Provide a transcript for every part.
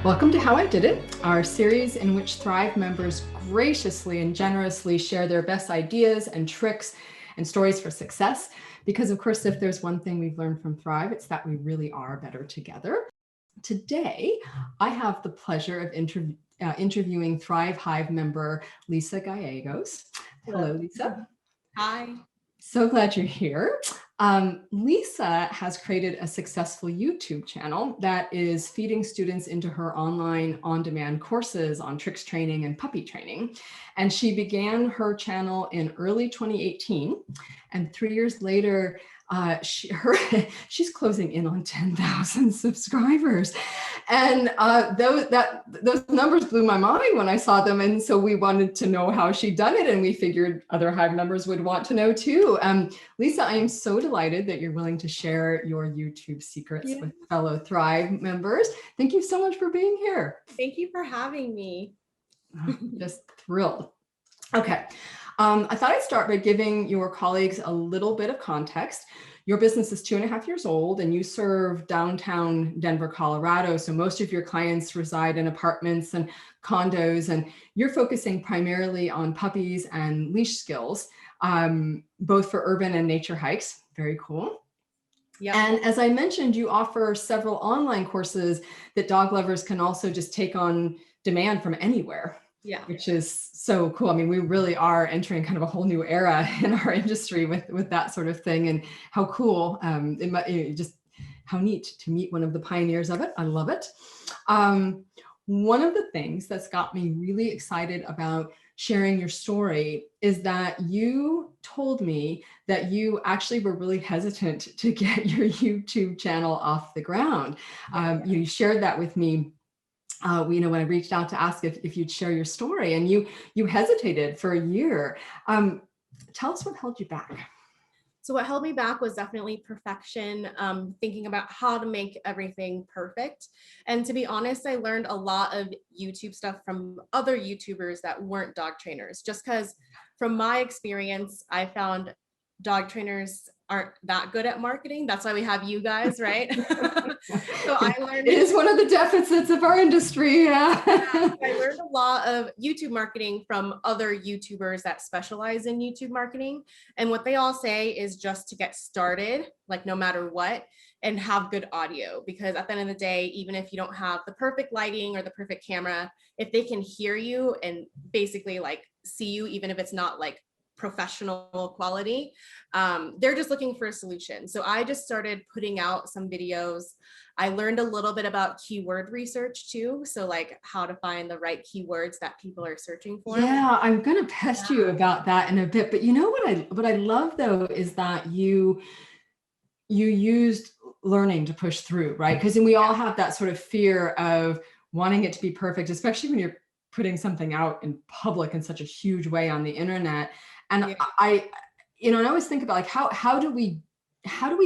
Welcome to How I Did It, our series in which Thrive members graciously and generously share their best ideas and tricks and stories for success. Because, of course, if there's one thing we've learned from Thrive, it's that we really are better together. Today, I have the pleasure of interviewing Thrive Hive member Lisa Gallegos. Hello, Lisa. Hi. So glad you're here. Lisa has created a successful YouTube channel that is feeding students into her online on-demand courses on tricks training and puppy training. And she began her channel in early 2018. And 3 years later, she's closing in on 10,000 subscribers. And those numbers blew my mind when I saw them. And so we wanted to know how she'd done it. And we figured other Hive members would want to know too. Lisa, I am so delighted that you're willing to share your YouTube secrets with fellow Thrive members. Thank you so much for being here. Thank you for having me. Just thrilled. Okay. I thought I'd start by giving your colleagues a little bit of context. Your business is 2.5 years old and you serve downtown Denver, Colorado. So most of your clients reside in apartments and condos, and you're focusing primarily on puppies and leash skills, both for urban and nature hikes. Very cool. Yep. And as I mentioned, you offer several online courses that dog lovers can also just take on demand from anywhere. Yeah, which is so cool. I mean, we really are entering kind of a whole new era in our industry with that sort of thing, and how cool, just how neat to meet one of the pioneers of it. I love it. One of the things that's got me really excited about sharing your story is that you told me that you actually were really hesitant to get your YouTube channel off the ground. You shared that with me. When I reached out to ask if you'd share your story, and you hesitated for a year. Tell us what held you back. So what held me back was definitely perfection, thinking about how to make everything perfect. And to be honest, I learned a lot of YouTube stuff from other YouTubers that weren't dog trainers, just because from my experience, I found dog trainers aren't that good at marketing. That's why we have you guys, right? So I learned it is one of the deficits of our industry. Yeah. I learned a lot of YouTube marketing from other YouTubers that specialize in YouTube marketing. And what they all say is just to get started, like no matter what, and have good audio. Because at the end of the day, even if you don't have the perfect lighting or the perfect camera, if they can hear you and basically like see you, even if it's not like professional quality, they're just looking for a solution. So I just started putting out some videos. I learned a little bit about keyword research too. So like how to find the right keywords that people are searching for. Yeah, I'm going to pest you about that in a bit. But you know what I love though is that you used learning to push through, right? Because we all have that sort of fear of wanting it to be perfect, especially when you're putting something out in public in such a huge way on the internet. And I always think about like how do we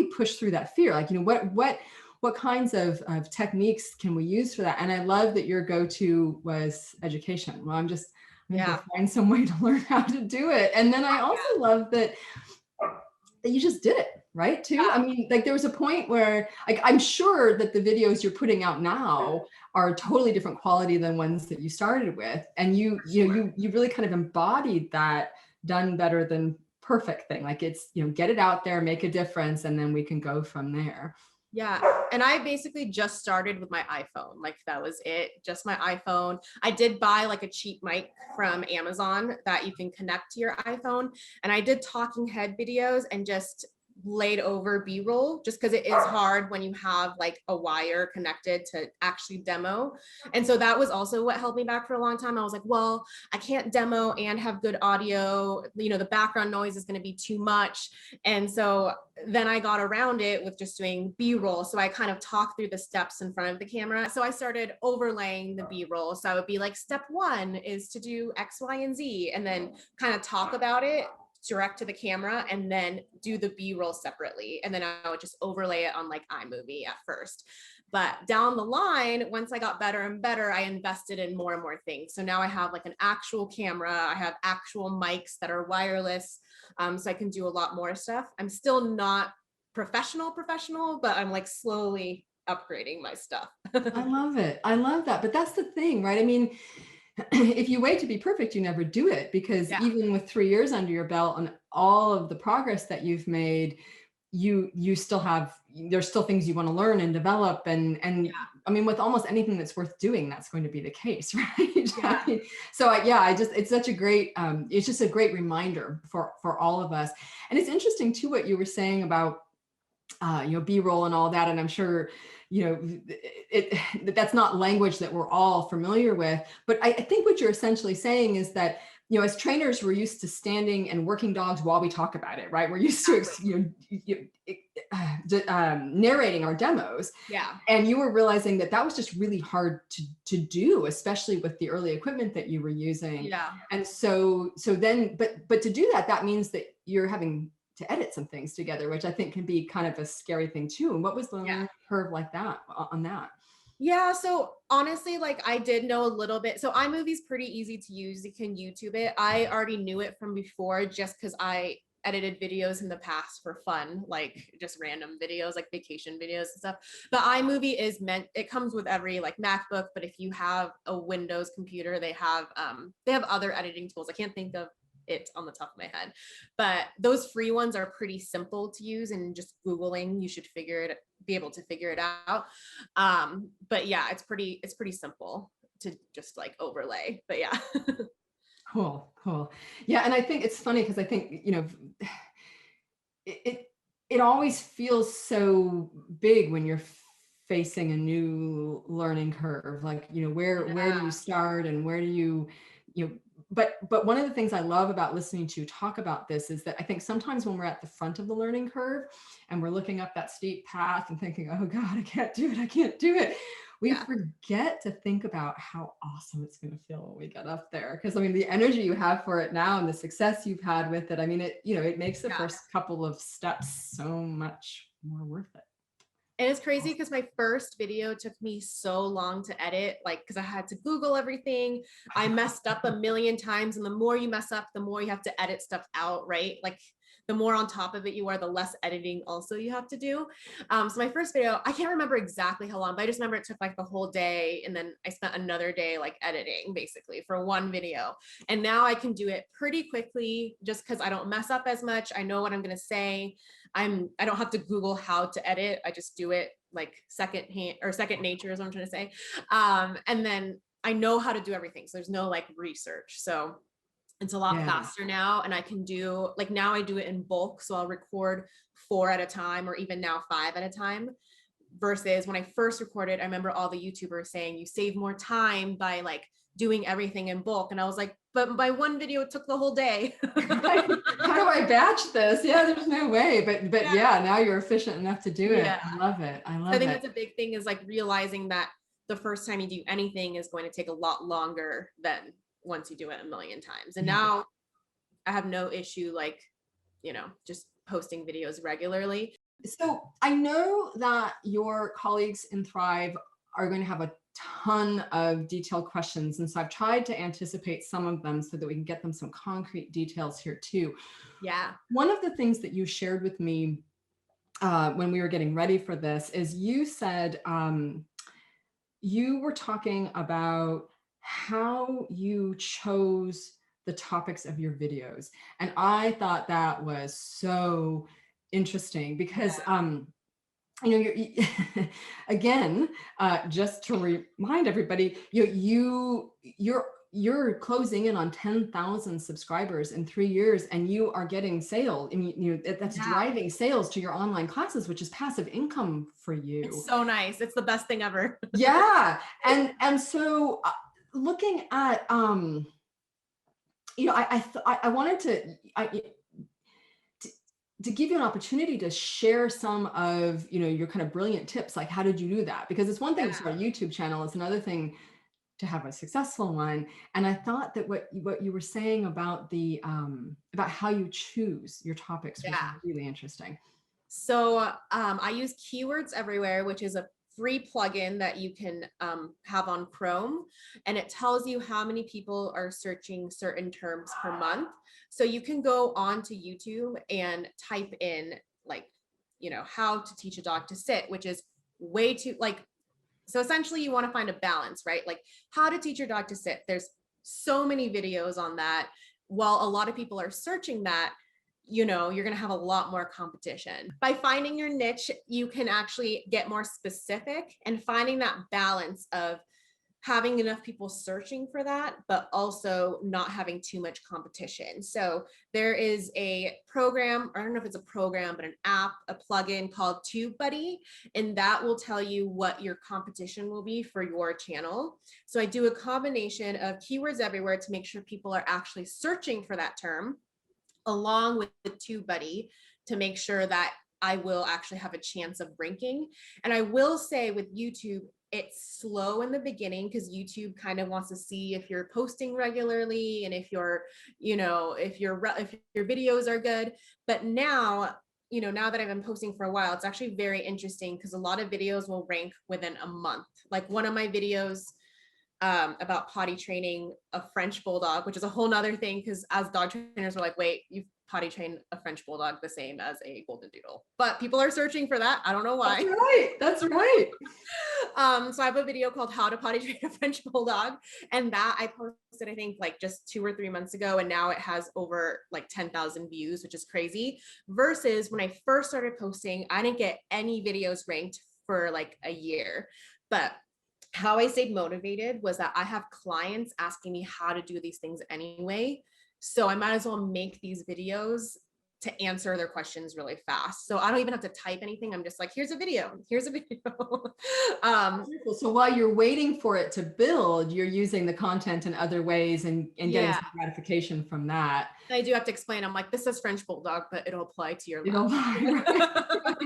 push through that fear? Like, what kinds of techniques can we use for that? And I love that your go-to was education. Well, I'm going to find some way to learn how to do it. And then I also love that you just did it, right? Too. I mean, like there was a point where like, I'm sure that the videos you're putting out now are totally different quality than ones that you started with. And you really kind of embodied that done better than perfect thing. Like it's, get it out there, make a difference, and then we can go from there. Yeah. And I basically just started with my iPhone. Like that was it, just my iPhone. I did buy like a cheap mic from Amazon that you can connect to your iPhone. And I did talking head videos and just laid over B-roll, just because it is hard when you have like a wire connected to actually demo. And so that was also what held me back for a long time. I was like, well, I can't demo and have good audio, the background noise is going to be too much. And so then I got around it with just doing B-roll. So I kind of talked through the steps in front of the camera. So I started overlaying the B-roll. So I would be like, step 1 is to do X, Y, and Z, and then kind of talk about it direct to the camera and then do the B-roll separately. And then I would just overlay it on like iMovie at first. But down the line, once I got better and better, I invested in more and more things. So now I have like an actual camera. I have actual mics that are wireless. So I can do a lot more stuff. I'm still not professional, but I'm like slowly upgrading my stuff. I love it. I love that. But that's the thing, right? I mean, if you wait to be perfect, you never do it, because Yeah. even with 3 years under your belt and all of the progress that you've made, you still have, there's still things you want to learn and develop. And Yeah. I mean, with almost anything that's worth doing, that's going to be the case, right? I Yeah. mean, so yeah, it's such a great, it's just a great reminder for all of us. And it's interesting too, what you were saying about, B-roll and all that. And I'm sure, that's not language that we're all familiar with. But I think what you're essentially saying is that, as trainers, we're used to standing and working dogs while we talk about it, right? We're used to, narrating our demos. Yeah. And you were realizing that that was just really hard to do, especially with the early equipment that you were using. Yeah. And so then, but to do that, that means that you're having to edit some things together, which I think can be kind of a scary thing too. And what was the Yeah. learning curve like that on that? Yeah, so honestly, like I did know a little bit. So iMovie's pretty easy to use. You can YouTube it. I already knew it from before just because I edited videos in the past for fun, like just random videos, like vacation videos and stuff. But iMovie is it comes with every like MacBook, but if you have a Windows computer, they have other editing tools. I can't think of it on the top of my head, but those free ones are pretty simple to use, and just Googling, you should be able to figure it out. But yeah, it's pretty simple to just like overlay, but yeah. Cool. Yeah. And I think it's funny because I think, it always feels so big when you're facing a new learning curve. Like, where do you start and where do you but one of the things I love about listening to you talk about this is that I think sometimes when we're at the front of the learning curve and we're looking up that steep path and thinking, oh God, I can't do it, we forget to think about how awesome it's going to feel when we get up there. Because I mean, the energy you have for it now and the success you've had with it, I mean, it makes the first couple of steps so much more worth it. And it's crazy because my first video took me so long to edit, like, because I had to Google everything. I messed up a million times. And the more you mess up, the more you have to edit stuff out, right? Like, the more on top of it you are, the less editing also you have to do. So my first video, I can't remember exactly how long, but I just remember it took like the whole day. And then I spent another day like editing basically for one video. And now I can do it pretty quickly just because I don't mess up as much. I know what I'm going to say. I don't have to Google how to edit. I just do it like second nature is what I'm trying to say. And then I know how to do everything. So there's no like research. So it's a lot faster now. And I can do like, now I do it in bulk. So I'll record 4 at a time, or even now 5 at a time. Versus when I first recorded, I remember all the YouTubers saying you save more time by like doing everything in bulk. And I was like, but by one video, it took the whole day. How do I batch this? Yeah, there's no way. But yeah, now you're efficient enough to do it. I love it. I think that's a big thing, is like realizing that the first time you do anything is going to take a lot longer than once you do it a million times. And now I have no issue, like, just posting videos regularly. So I know that your colleagues in Thrive are going to have a ton of detailed questions. And so I've tried to anticipate some of them so that we can get them some concrete details here too. Yeah. One of the things that you shared with me when we were getting ready for this is you said you were talking about how you chose the topics of your videos. And I thought that was so interesting because you're, again, just to remind everybody, you're closing in on 10,000 subscribers in 3 years, and you are getting sales. I mean, that's driving sales to your online classes, which is passive income for you. It's so nice. It's the best thing ever. Yeah. And so looking at, I wanted to give you an opportunity to share some of, your kind of brilliant tips. Like, how did you do that? Because it's one thing to start a YouTube channel. It's another thing to have a successful one. And I thought that what you were saying about about how you choose your topics was really interesting. So I use Keywords Everywhere, which is a free plugin that you can have on Chrome, and it tells you how many people are searching certain terms per month. So you can go onto YouTube and type in like, how to teach a dog to sit, which is way too, like, So essentially you want to find a balance, right? Like how to teach your dog to sit. There's so many videos on that. While a lot of people are searching that, you're going to have a lot more competition. By finding your niche, you can actually get more specific and finding that balance of having enough people searching for that, but also not having too much competition. So there is a program, I don't know if it's a program, but an app, a plugin called TubeBuddy, and that will tell you what your competition will be for your channel. So I do a combination of keywords everywhere to make sure people are actually searching for that term, along with the TubeBuddy to make sure that I will actually have a chance of ranking. And I will say with YouTube, it's slow in the beginning because YouTube kind of wants to see if you're posting regularly and if you're, if your videos are good. But now, now that I've been posting for a while, it's actually very interesting because a lot of videos will rank within a month. Like one of my videos about potty training a French Bulldog, which is a whole nother thing because as dog trainers, we're like, wait, you've potty trained a French Bulldog the same as a Golden Doodle. But people are searching for that. I don't know why. That's right. That's right. So I have a video called How to Potty Train a French Bulldog. And that I posted, I think, like just 2 or 3 months ago. And now it has over like 10,000 views, which is crazy. Versus when I first started posting, I didn't get any videos ranked for like a year. But how I stayed motivated was that I have clients asking me how to do these things anyway. So I might as well make these videos to answer their questions really fast. So I don't even have to type anything. I'm just like, here's a video. So while you're waiting for it to build, you're using the content in other ways and getting some gratification from that. I do have to explain. I'm like, this is French Bulldog, but it'll apply to your life. Right.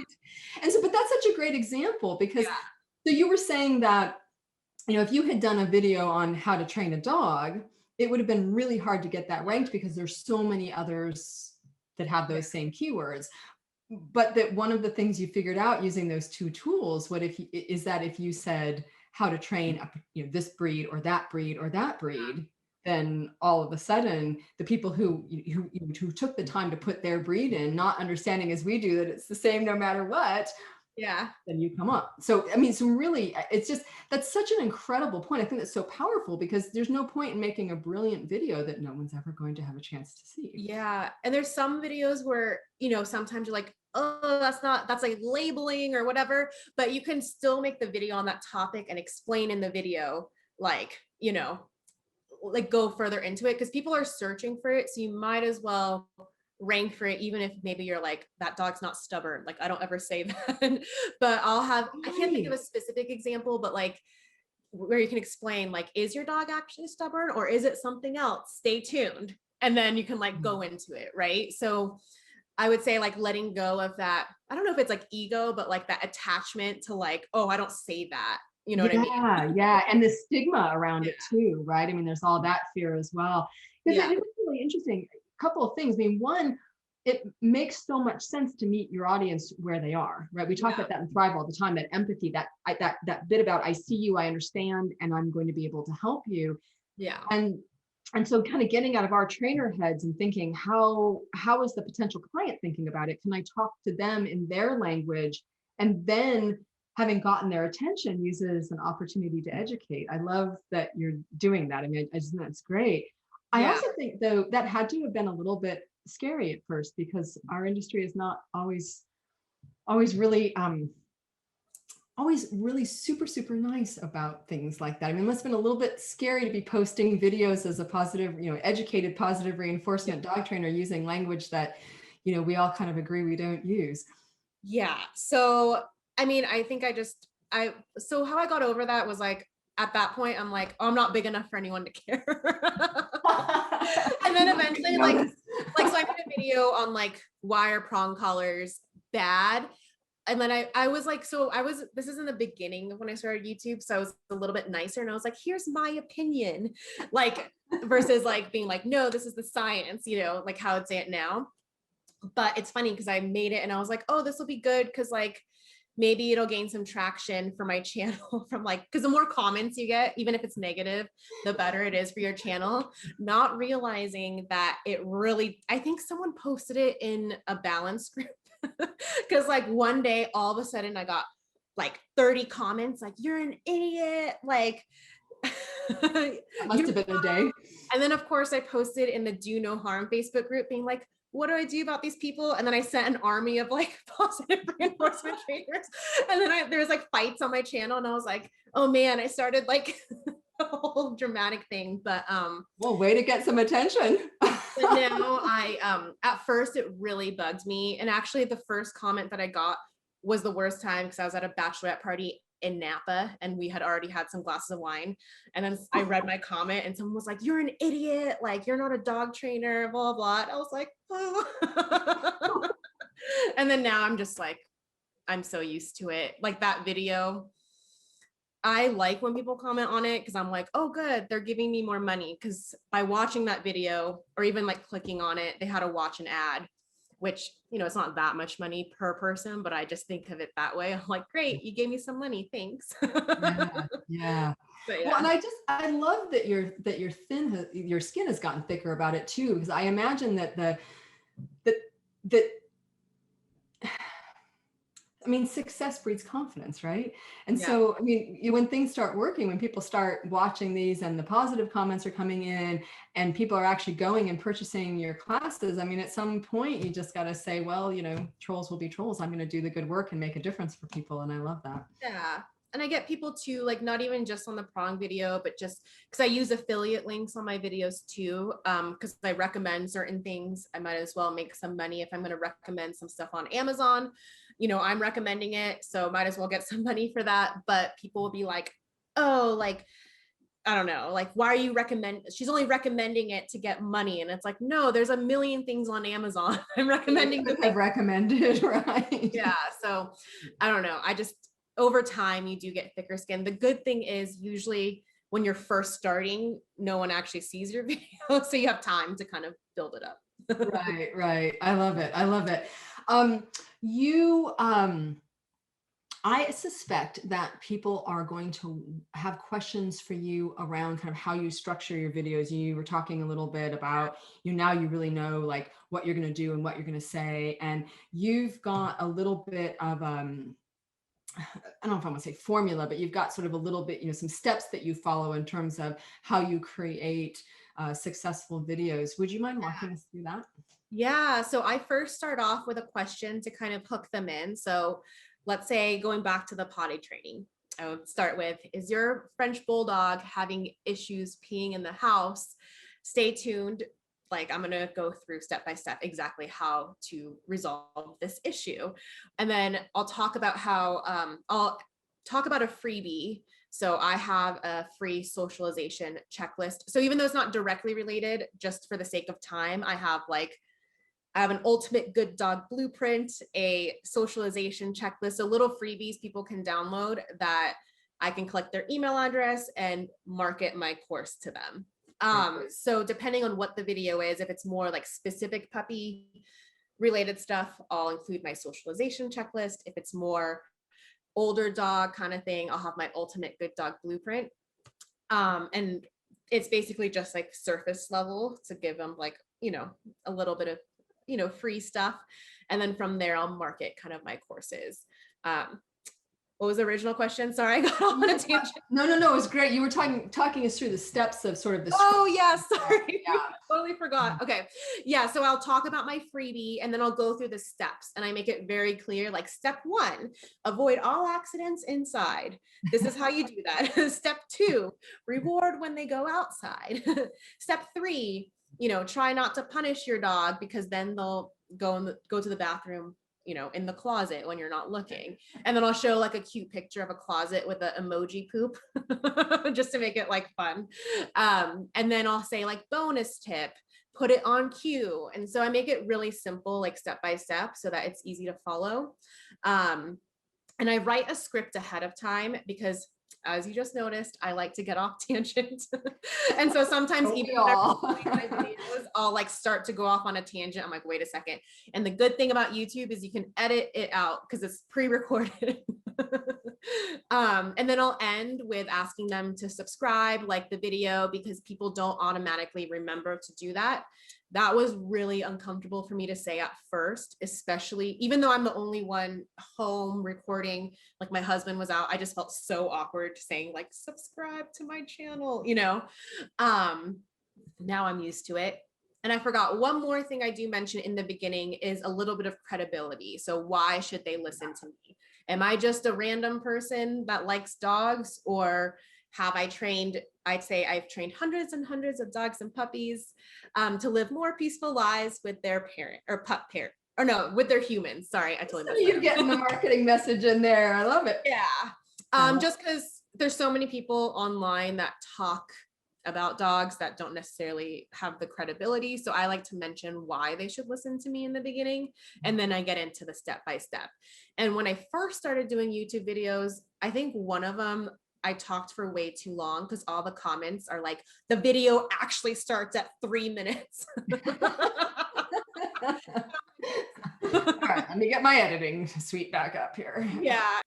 And so, but that's such a great example because so you were saying that, if you had done a video on how to train a dog, it would have been really hard to get that ranked because there's so many others that have those same keywords. But that one of the things you figured out using those two tools, is that if you said how to train this breed or that breed or that breed, then all of a sudden the people who took the time to put their breed in, not understanding as we do that it's the same no matter what, then you come up. So, I mean, that's such an incredible point. I think that's so powerful because there's no point in making a brilliant video that no one's ever going to have a chance to see. Yeah. And there's some videos where, sometimes you're like, oh, that's like labeling or whatever, but you can still make the video on that topic and explain in the video, like, like go further into it because people are searching for it. So you might as well rank for it, even if maybe you're like, that dog's not stubborn. Like, I don't ever say that, but I can't think of a specific example, but like where you can explain, like, is your dog actually stubborn or is it something else? Stay tuned. And then you can like go into it. Right. So I would say like letting go of that. I don't know if it's like ego, but like that attachment to like, oh, I don't say that. You know what I mean? Yeah. And the stigma around it too, right? I mean, there's all that fear as well. Because it was really interesting. Couple of things. I mean, one, it makes so much sense to meet your audience where they are, right? We talk about that in Thrive all the time, that empathy, that bit about I see you, I understand, and I'm going to be able to help you. Yeah. And so kind of getting out of our trainer heads and thinking, how is the potential client thinking about it? Can I talk to them in their language? And then having gotten their attention, use it as an opportunity to educate. I love that you're doing that. I mean, I just think that's great. I also think, though, that had to have been a little bit scary at first because our industry is not always really super, super nice about things like that. I mean, it must have been a little bit scary to be posting videos as a positive, educated, positive reinforcement dog trainer using language that, we all kind of agree we don't use. Yeah. So, I mean, I think so how I got over that was like, at that point, I'm like, oh, I'm not big enough for anyone to care. And then eventually, so I made a video on like, why are prong collars bad? And then I was like, this is in the beginning of when I started YouTube. So I was a little bit nicer and I was like, here's my opinion, like, versus like being like, no, this is the science, like how I'd say it now. But it's funny because I made it and I was like, oh, this will be good. Cause like, maybe it'll gain some traction for my channel from like, because the more comments you get, even if it's negative, the better it is for your channel. Not realizing that I think someone posted it in a balance group because like one day, all of a sudden I got like 30 comments, like, you're an idiot. Like, That must have been a day. and then of course I posted in the Do No Harm Facebook group being like, what do I do about these people? And then I sent an army of like positive reinforcement trainers. And then there was like fights on my channel, and I was like, oh man, I started like a whole dramatic thing. But well, way to get some attention. but now at first it really bugged me. And actually the first comment that I got was the worst time, because I was at a bachelorette party in Napa and we had already had some glasses of wine. And then I read my comment and someone was like, you're an idiot. Like, you're not a dog trainer, blah, blah. And I was like, oh. And then now I'm just like, I'm so used to it. Like that video, I like when people comment on it because I'm like, oh, good, they're giving me more money. Because by watching that video or even like clicking on it, they had to watch an ad, which, you know, it's not that much money per person, but I just think of it that way. I'm like, great, you gave me some money, thanks. Yeah. But yeah. Well, and I love that your skin has gotten thicker about it too, because I imagine that I mean, success breeds confidence, right? And so, I mean, when things start working, when people start watching these and the positive comments are coming in and people are actually going and purchasing your classes, I mean, at some point you just got to say, well, you know, trolls will be trolls. I'm going to do the good work and make a difference for people. And I love that. Yeah. And I get people too, like not even just on the prong video, but just because I use affiliate links on my videos too. Because I recommend certain things, I might as well make some money if I'm going to recommend some stuff on Amazon. You know, I'm recommending it, so might as well get some money for that. But people will be like, oh, like, I don't know, like, why are you she's only recommending it to get money. And it's like, no, there's a million things on Amazon. I'm recommending the thing. Recommended, right? Yeah. So I don't know. I just, over time, you do get thicker skin. The good thing is usually when you're first starting, no one actually sees your video. So you have time to kind of build it up. Right. I love it. I suspect that people are going to have questions for you around kind of how you structure your videos. You were talking a little bit about, now you really know like what you're going to do and what you're going to say. And you've got a little bit of, I don't know if I want to say formula, but you've got sort of a little bit, some steps that you follow in terms of how you create successful videos. Would you mind walking us through that? Yeah. So I first start off with a question to kind of hook them in. So let's say going back to the potty training, I would start with, is your French Bulldog having issues peeing in the house? Stay tuned. Like, I'm going to go through step by step exactly how to resolve this issue. And then I'll talk about how I'll talk about a freebie. So I have a free socialization checklist. So even though it's not directly related, just for the sake of time, I have an ultimate good dog blueprint, a socialization checklist, so little freebies people can download that I can collect their email address and market my course to them. So depending on what the video is, if it's more like specific puppy related stuff, I'll include my socialization checklist. If it's more older dog kind of thing, I'll have my ultimate good dog blueprint. And it's basically just like surface level to give them like, a little bit of, free stuff. And then from there, I'll market kind of my courses. What was the original question? Sorry, I got off on a tangent. No, it was great. You were talking us through the steps of sort of the. Oh yeah, sorry. Yeah. Totally forgot. Okay. Yeah. So I'll talk about my freebie and then I'll go through the steps and I make it very clear. Like step 1, avoid all accidents inside. This is how you do that. Step 2, reward when they go outside. Step 3, try not to punish your dog because then they'll go to the bathroom, in the closet when you're not looking. And then I'll show like a cute picture of a closet with an emoji poop just to make it like fun. And then I'll say like bonus tip, put it on cue. And so I make it really simple, like step by step so that it's easy to follow. And I write a script ahead of time because as you just noticed, I like to get off tangent. And so sometimes even when my videos, I'll like start to go off on a tangent. I'm like, wait a second. And the good thing about YouTube is you can edit it out because it's pre-recorded. And then I'll end with asking them to subscribe, like the video, because people don't automatically remember to do that. that was really uncomfortable for me to say at first, especially even though I'm the only one home recording, like my husband was out. I just felt so awkward saying like, subscribe to my channel, you know? Now I'm used to it. And I forgot one more thing I do mention in the beginning is a little bit of credibility. So why should they listen to me? Am I just a random person that likes dogs, or have I trained, I'd say I've trained hundreds and hundreds of dogs and puppies to live more peaceful lives with their parent or pup parent, or no, with their humans. Sorry, I totally messed You're getting the marketing message in there. I love it. Yeah. Just because there's so many people online that talk about dogs that don't necessarily have the credibility. So I like to mention why they should listen to me in the beginning. And then I get into the step by step. And when I first started doing YouTube videos, I think one of them, I talked for way too long because all the comments are like, the video actually starts at 3 minutes. All right, let me get my editing suite back up here. Yeah.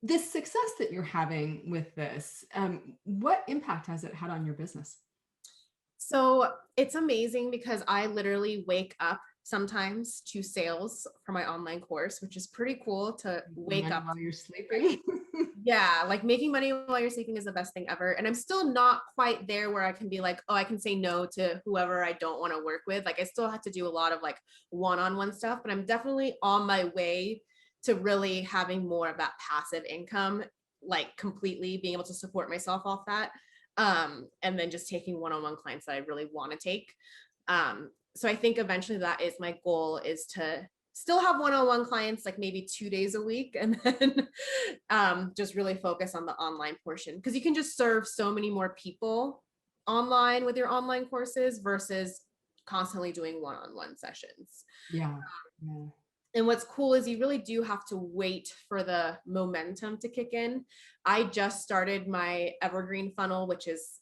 This success that you're having with this, what impact has it had on your business? So it's amazing because I literally wake up sometimes to sales for my online course, which is pretty cool to wake up while you're sleeping. Yeah, like making money while you're sleeping is the best thing ever. And I'm still not quite there where I can be like, oh, I can say no to whoever I don't want to work with. Like I still have to do a lot of like one-on-one stuff, but I'm definitely on my way to really having more of that passive income, like completely being able to support myself off that. And then just taking one-on-one clients that I really want to take. So I think eventually that is my goal, is to still have one-on-one clients, like maybe 2 days a week, and then just really focus on the online portion, because you can just serve so many more people online with your online courses versus constantly doing one-on-one sessions. Yeah. And what's cool is you really do have to wait for the momentum to kick in. I just started my Evergreen Funnel, which is,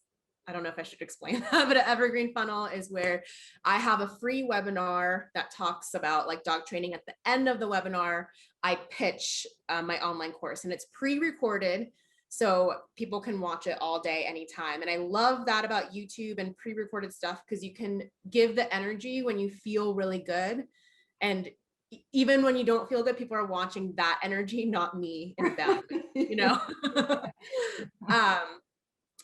I don't know if I should explain that, but an Evergreen Funnel is where I have a free webinar that talks about like dog training. At the end of the webinar, I pitch my online course, and it's pre-recorded, so people can watch it all day, anytime. And I love that about YouTube and pre-recorded stuff, because you can give the energy when you feel really good. And even when you don't feel good, people are watching that energy, not me in the bad way, you know?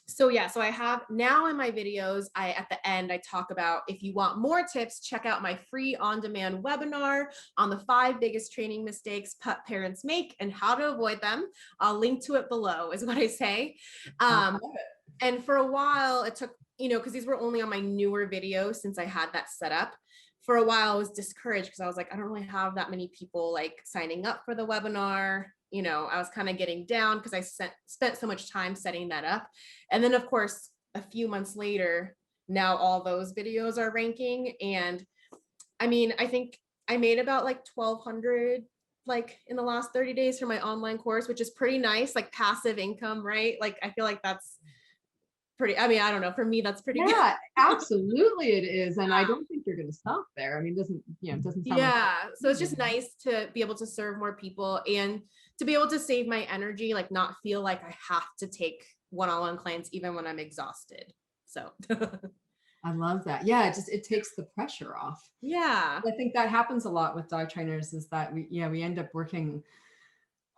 So yeah, so I have now in my videos, at the end, I talk about, if you want more tips, check out my free on-demand webinar on the 5 biggest training mistakes pup parents make and how to avoid them. I'll link to it below, is what I say. And for a while it took, because these were only on my newer videos since I had that set up. For a while I was discouraged because I was like, I don't really have that many people like signing up for the webinar. I was kind of getting down because I spent so much time setting that up. And then of course, a few months later, now all those videos are ranking. And I mean, I think I made about like 1,200 like in the last 30 days for my online course, which is pretty nice, like passive income, right? Like, I feel like that's pretty, I mean, I don't know, for me, that's pretty good. Yeah, absolutely it is. And I don't think you're going to stop there. I mean, it doesn't sound like so it's just nice to be able to serve more people and to be able to save my energy, like not feel like I have to take one-on-one clients even when I'm exhausted. So I love that. Yeah, it takes the pressure off. Yeah. I think that happens a lot with dog trainers, is that we end up working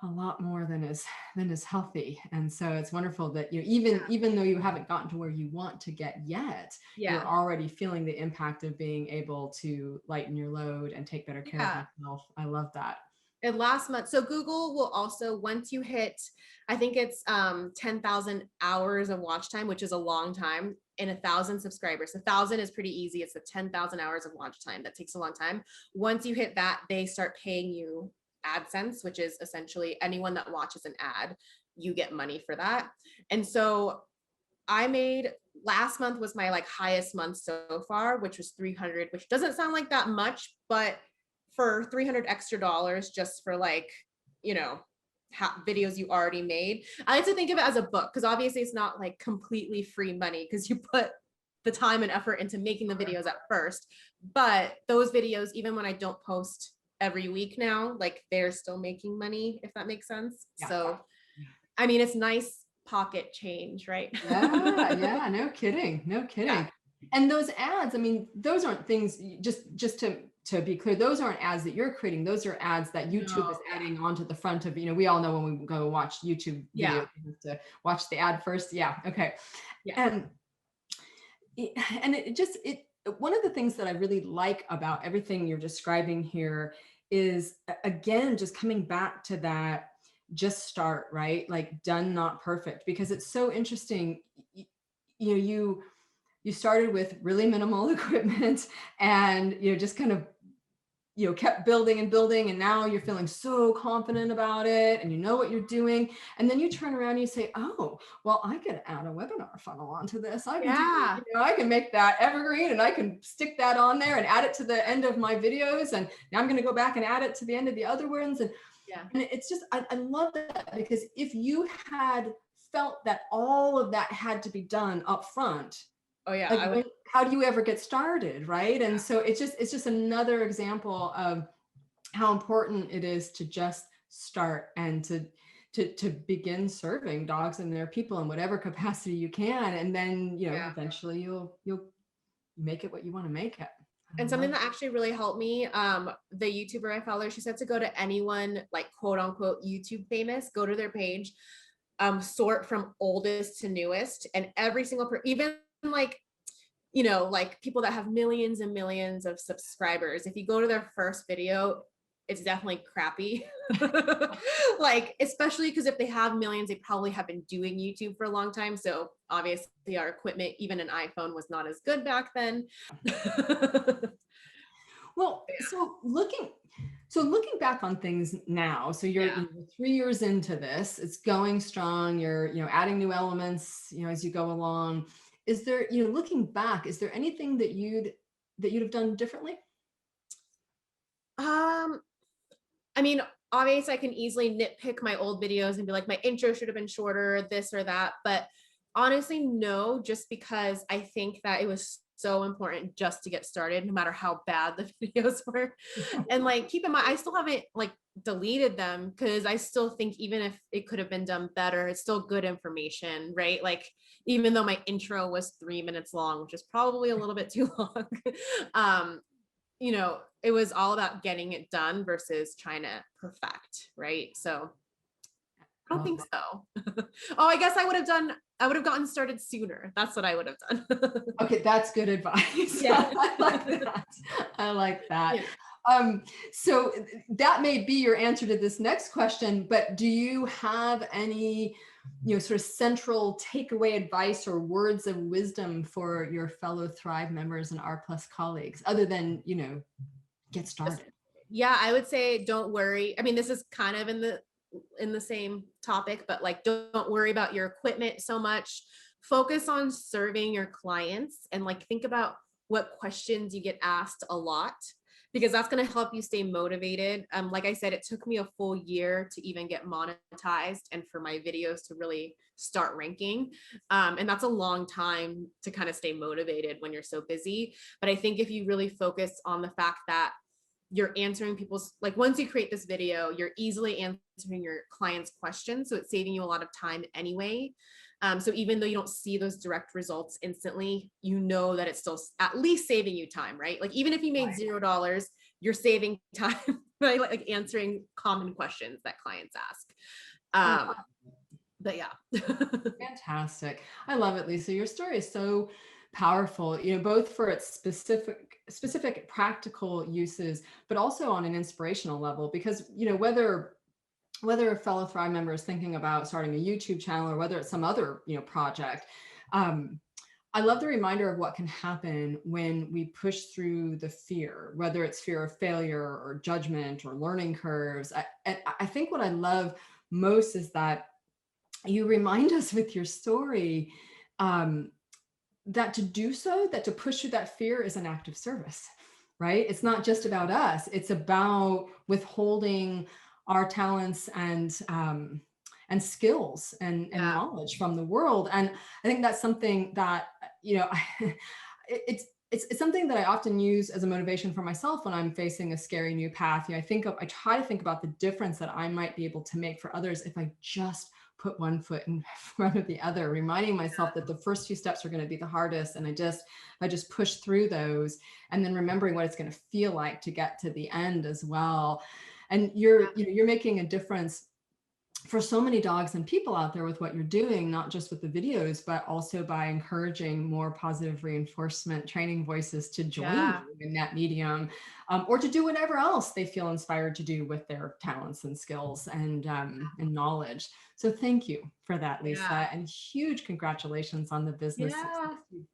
a lot more than is healthy. And so it's wonderful that even though you haven't gotten to where you want to get yet, you're already feeling the impact of being able to lighten your load and take better care of yourself. I love that. And last month, so Google will also, once you hit, I think it's 10,000 hours of watch time, which is a long time, and 1,000 subscribers. 1,000 is pretty easy. It's the 10,000 hours of watch time that takes a long time. Once you hit that, they start paying you AdSense, which is essentially anyone that watches an ad, you get money for that. And so I made, last month was my like highest month so far, which was 300, which doesn't sound like that much, but for $300 extra just for like, videos you already made. I like to think of it as a book, because obviously it's not like completely free money because you put the time and effort into making the videos at first. But those videos, even when I don't post every week now, like they're still making money, if that makes sense. Yeah. So, I mean, it's nice pocket change, right? Yeah, no kidding. Yeah. And those ads, I mean, those aren't things, just to be clear, those aren't ads that you're creating. Those are ads that YouTube No, is adding onto the front of, we all know when we go watch YouTube yeah, videos, we have to watch the ad first. Yeah. Okay. yeah, And one of the things that I really like about everything you're describing here is, again, just coming back to that, just start, right? Like, done, not perfect, because it's so interesting. You know, you started with really minimal equipment, and just kind of kept building and building, and now you're feeling so confident about it, and you know what you're doing, and then you turn around and you say, oh, well, I could add a webinar funnel onto this. I can do, yeah, I can make that evergreen, and I can stick that on there and add it to the end of my videos, and now I'm going to go back and add it to the end of the other ones. yeah. And it's just, I love that, because if you had felt that all of that had to be done up front, Oh yeah, like, I would. how do you ever get started, right? And so it's just another example of how important it is to just start, and to begin serving dogs and their people in whatever capacity you can, and then Yeah. eventually you'll make it what you want to make it. I And something love that actually really helped me, the YouTuber I follow, she said to go to anyone like quote unquote YouTube famous, go to their page, sort from oldest to newest, and every single even like like people that have millions and millions of subscribers, if you go to their first video, it's definitely crappy. Like, especially because if they have millions, they probably have been doing YouTube for a long time. So obviously our equipment, even an iPhone, was not as good back then. Well, so looking back on things now, so you're, Yeah. 3 years into this, it's going strong, you're, adding new elements, as you go along. Is there, looking back, is there anything that you'd have done differently? Um, I mean, obviously I can easily nitpick my old videos and be like, my intro should have been shorter, this or that. But honestly, no, just because I think that it was so important just to get started, no matter how bad the videos were. And like, keep in mind, I still haven't like deleted them, because I still think even if it could have been done better, it's still good information, right? Like, even though my intro was 3 minutes long, which is probably a little bit too long, um, it was all about getting it done versus trying to perfect, right? So I don't Oh, think so. Oh, I would have gotten started sooner. That's what I would have done. okay, that's good advice. Yeah. I like that. I like that. Yeah. So that may be your answer to this next question, but do you have any, sort of central takeaway advice or words of wisdom for your fellow Thrive members and R Plus colleagues, other than, get started? Yeah, I would say don't worry. I mean, this is kind of in the same topic, but like, don't worry about your equipment so much. Focus on serving your clients, and like, think about what questions you get asked a lot, because that's going to help you stay motivated. Like I said, it took me a full year to even get monetized and for my videos to really start ranking. And that's a long time to kind of stay motivated when you're so busy. But I think if you really focus on the fact that you're answering people's, like, once you create this video, you're easily answering your clients' questions. So it's saving you a lot of time anyway. So even though you don't see those direct results instantly, you know that it's still at least saving you time, right? Like, even if you made $0, you're saving time by like answering common questions that clients ask. But yeah. Fantastic. I love it, Lisa. Your story is so powerful, both for its specific practical uses, but also on an inspirational level, because, whether a fellow Thrive member is thinking about starting a YouTube channel, or whether it's some other, project, I love the reminder of what can happen when we push through the fear, whether it's fear of failure or judgment or learning curves. I think what I love most is that you remind us with your story, that to do so, that to push through that fear is an act of service, right? It's not just about us. It's about withholding our talents and skills and Yeah. knowledge from the world. And I think that's something that, it's something that I often use as a motivation for myself when I'm facing a scary new path. I try to think about the difference that I might be able to make for others if I just put one foot in front of the other, reminding myself that the first few steps are going to be the hardest. And I just push through those, and then remembering what it's going to feel like to get to the end as well. And you're making a difference for so many dogs and people out there with what you're doing, not just with the videos, but also by encouraging more positive reinforcement training voices to join you in that medium, or to do whatever else they feel inspired to do with their talents and skills and knowledge. So thank you for that, Lisa, and huge congratulations on the business success you've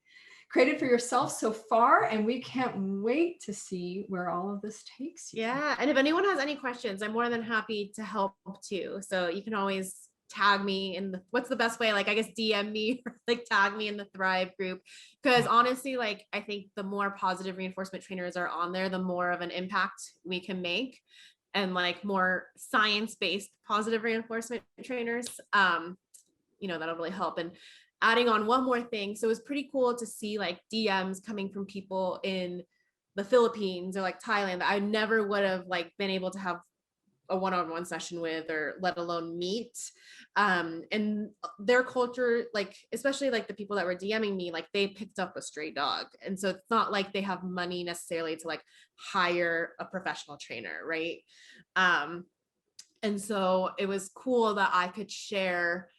created for yourself so far, and we can't wait to see where all of this takes you. Yeah, and if anyone has any questions, I'm more than happy to help too. So you can always tag me in the, what's the best way? Like, I guess DM me or like tag me in the Thrive group. Because honestly, like, I think the more positive reinforcement trainers are on there, the more of an impact we can make, and like more science-based positive reinforcement trainers, that'll really help. And adding on one more thing. So it was pretty cool to see like DMs coming from people in the Philippines or like Thailand that I never would have like been able to have a one-on-one session with, or let alone meet. And their culture, like, especially like the people that were DMing me, like they picked up a stray dog. And so it's not like they have money necessarily to like hire a professional trainer. Right. And so it was cool that I could share,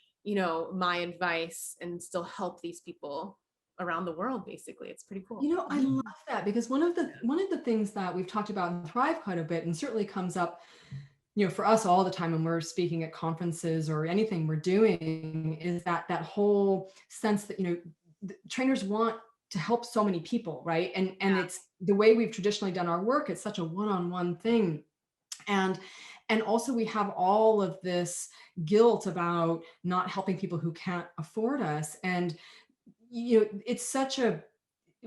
my advice and still help these people around the world. Basically, it's pretty cool. I love that, because one of the things that we've talked about in Thrive quite a bit, and certainly comes up, for us all the time when we're speaking at conferences or anything we're doing, is that whole sense that, trainers want to help so many people, right? And it's the way we've traditionally done our work. It's such a one-on-one thing. And also we have all of this guilt about not helping people who can't afford us. And, it's such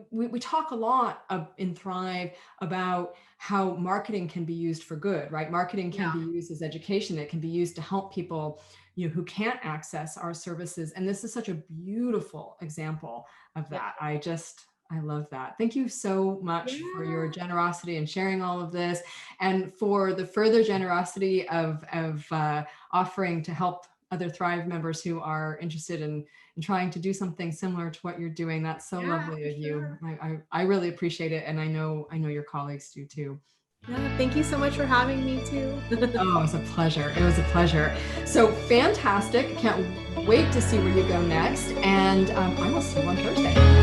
we talk a lot in Thrive about how marketing can be used for good, right? Marketing can be used as education. It can be used to help people, who can't access our services. And this is such a beautiful example of that. I love that. Thank you so much for your generosity and sharing all of this, and for the further generosity of offering to help other Thrive members who are interested in trying to do something similar to what you're doing. That's so lovely of you. I really appreciate it. And I know your colleagues do too. Yeah, thank you so much for having me too. Oh, it was a pleasure. It was a pleasure. So fantastic. Can't wait to see where you go next. And I will see you on Thursday.